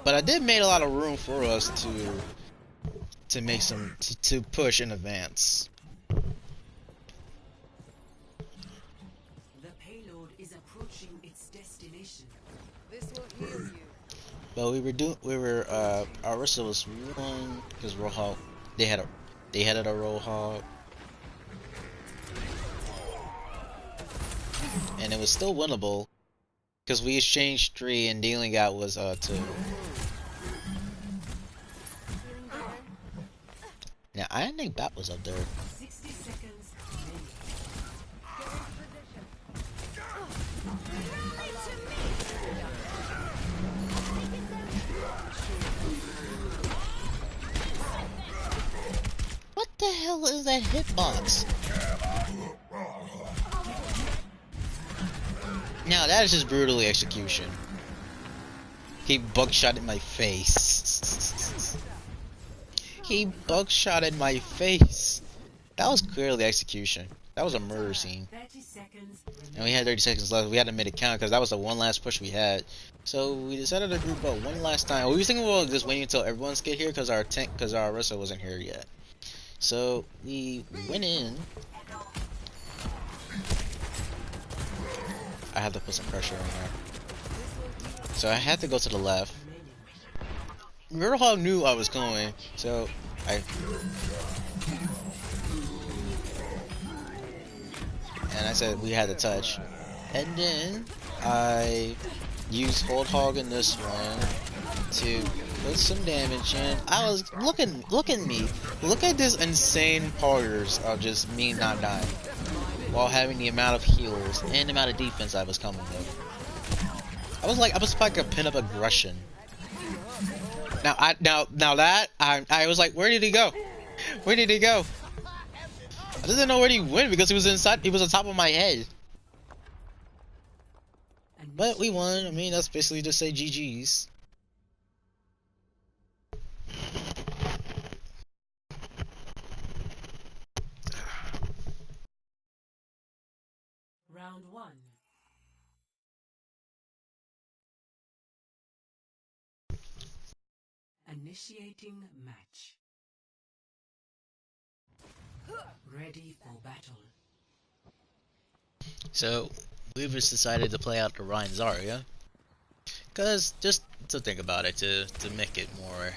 But I did make a lot of room for us to make some to push in advance. But our wrestler was one because Roadhog, they had a Roadhog, and it was still winnable because we exchanged 3 and the only got was 2. Now I didn't think Bat was up there. 60 seconds. that hitbox? Now that is just brutally execution. He buckshotted my face. He buckshotted my face. That was clearly execution. That was a murder scene. 30 seconds. And we had 30 seconds left. We had to make it count because that was the one last push we had. So we decided to group up one last time. We were thinking we were just waiting until everyone's get here because our Arissa wasn't here yet. So we went in. I have to put some pressure on there. So I had to go to the left. Roadhog knew I was going, so and I said we had to touch. And then I used Hold Hog in this one to put some damage in. I was look at me. Look at this insane parters of just me not dying while having the amount of heals and the amount of defense I was coming with. I was like a pin up aggression. Now I was like, where did he go? Where did he go? I didn't know where he went because he was inside. He was on top of my head. But we won. I mean, that's basically just say GG's. Round 1. Initiating match. Ready for battle. So we've just decided to play out the Ryan Zarya, cause just to think about it, to make it more.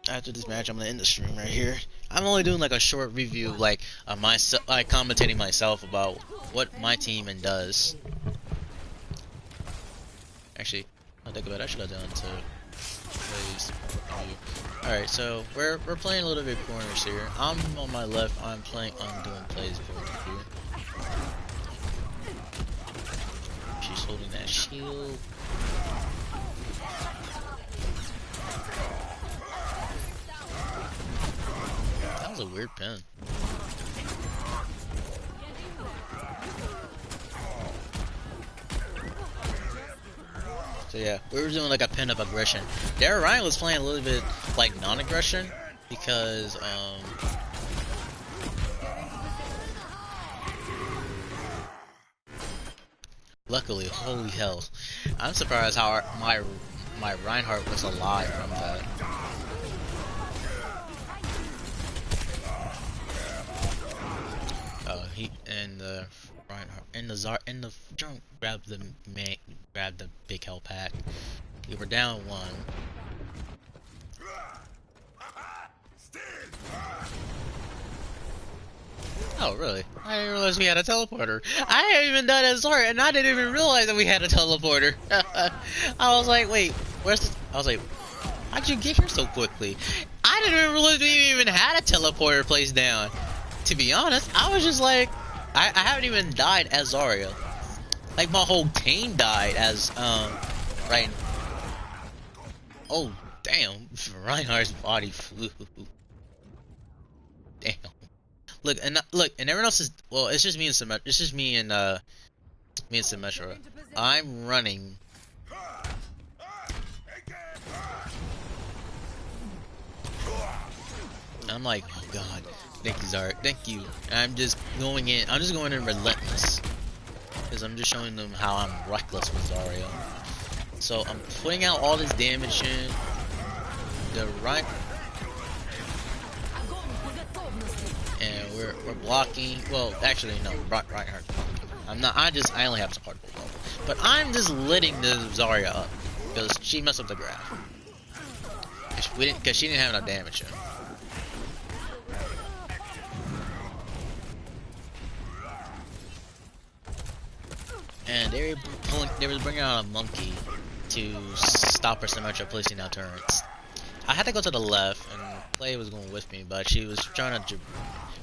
After this match, I'm gonna end the stream right here. I'm only doing like a short review, like myself, like commentating myself about what my team and does. Actually, I'll think about it. I should have done to plays review. Alright, so we're playing a little bit corners here. I'm on my left. I'm doing plays point of view. She's holding that shield. That was a weird pin. So yeah, we were doing like a pin up aggression. There, Ryan was playing a little bit like non-aggression because luckily, holy hell, I'm surprised how my Reinhardt was alive from that. He and the Reinhardt and the junk grabbed the big hell pack. We were down one. Oh really? I didn't realize we had a teleporter. I hadn't even done as hard, and I didn't even realize that we had a teleporter. I was like, wait, where's the? I was like, how'd you get here so quickly? I didn't even realize we even had a teleporter placed down. To be honest, I was just like, I haven't even died as Zarya. Like my whole team died as right. Oh damn! Reinhardt's body flew. Damn. Look and everyone else is well. It's just me and Symmetra. It's just me and Symmetra. I'm running. I'm like, oh god, thank you, Zarya, thank you. And I'm just going in. I'm just going in relentless because I'm just showing them how I'm reckless with Zarya. So I'm putting out all this damage in the right, and we're blocking. Well, actually no, Reinhardt. I'm not. I only have some hardcore level, but I'm just letting the Zarya up because she messed up the graph. Because she didn't have enough damage in. And they were bringing out a monkey to stop her Symmetra placing out turrets. I had to go to the left, and Play was going with me, but she was trying to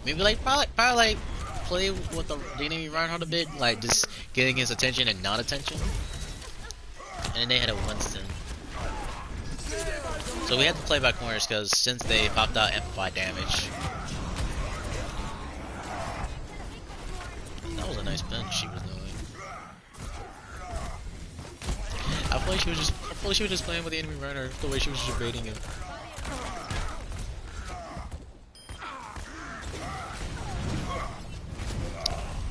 maybe like probably like play with the enemy Reinhardt a bit, like just getting his attention and non-attention. and they had a Winston. So we had to play by corners because since they popped out amplified damage. That was a nice bench she was doing. I feel like she was just playing with the enemy runner the way she was just baiting him.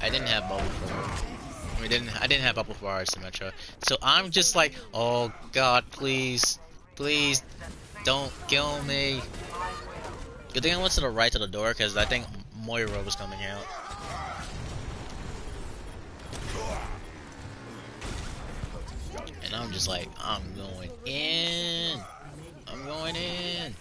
I didn't have bubble for I didn't have bubble for our Symmetra. So I'm just like, oh god, please, please don't kill me. Good thing I went to the right of the door because I think Moira was coming out. And I'm just like, I'm going in. I'm going in.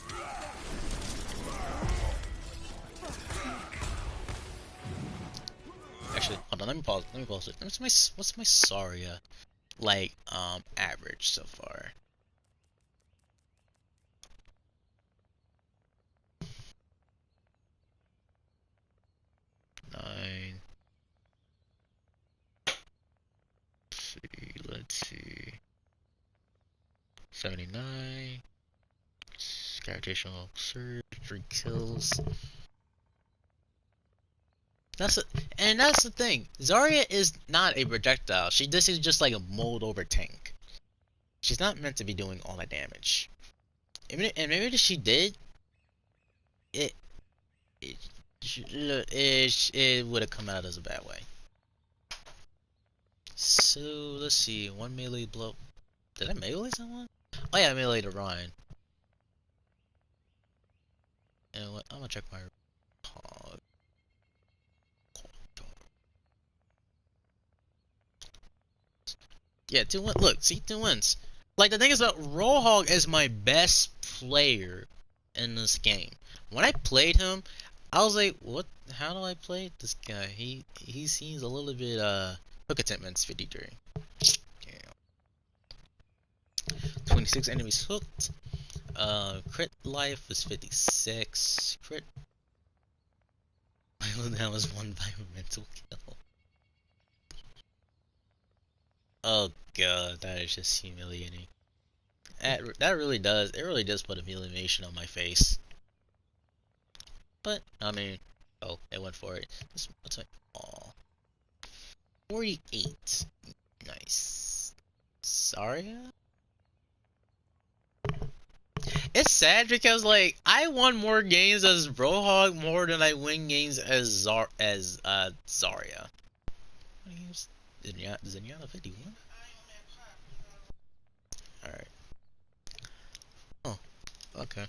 Actually, hold on, let me pause it. What's my Saria like average so far? Nine. Let's see. 79. Gravitational surge, 3 kills. That's the thing. Zarya is not a projectile. This is just like a mold over tank. She's not meant to be doing all that damage. And maybe if she did, it it would have come out as a bad way. So let's see. One melee blow. Did I melee someone? Oh yeah, I melee to Ryan. And what? I'm gonna check my hog. Yeah, 2 wins. Look, see, 2 wins. Like, the thing is about Roadhog is my best player in this game. When I played him, I was like, what? How do I play this guy? He seems a little bit, hook attemptments 53. Damn. 26 enemies hooked. Crit life was 56. Crit. That was one environmental kill. Oh god, that is just humiliating. That really does. It really does put a humiliation on my face. But I mean, oh, it went for it. What's my? Aw, 48. Nice. Sorry. It's sad because like I won more games as Roadhog more than I win games as Zarya. Zenyatta 51. All right. Oh, okay.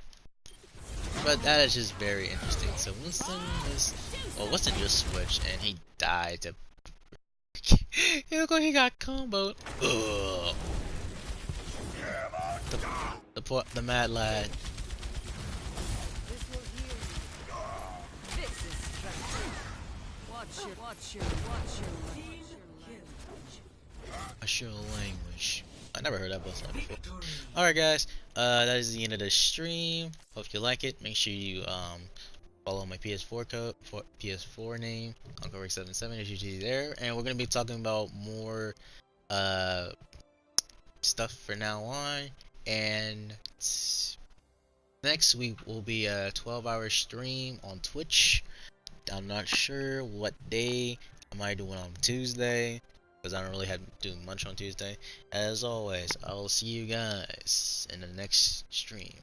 But that is just very interesting. So Winston is, well, Winston just switched and he died to. Look like he got comboed. Ugh. The mad lad. Watch your language. I never heard that before. Alright guys, that is the end of the stream. Hope you like it. Make sure you follow my PS4 code for PS4 name, Uncle77 as you see there. And we're gonna be talking about more stuff for now on. And next week will be a 12-hour stream on Twitch. I'm not sure what day. I might do one on Tuesday because I don't really have to do much on Tuesday. As always, I will see you guys in the next stream.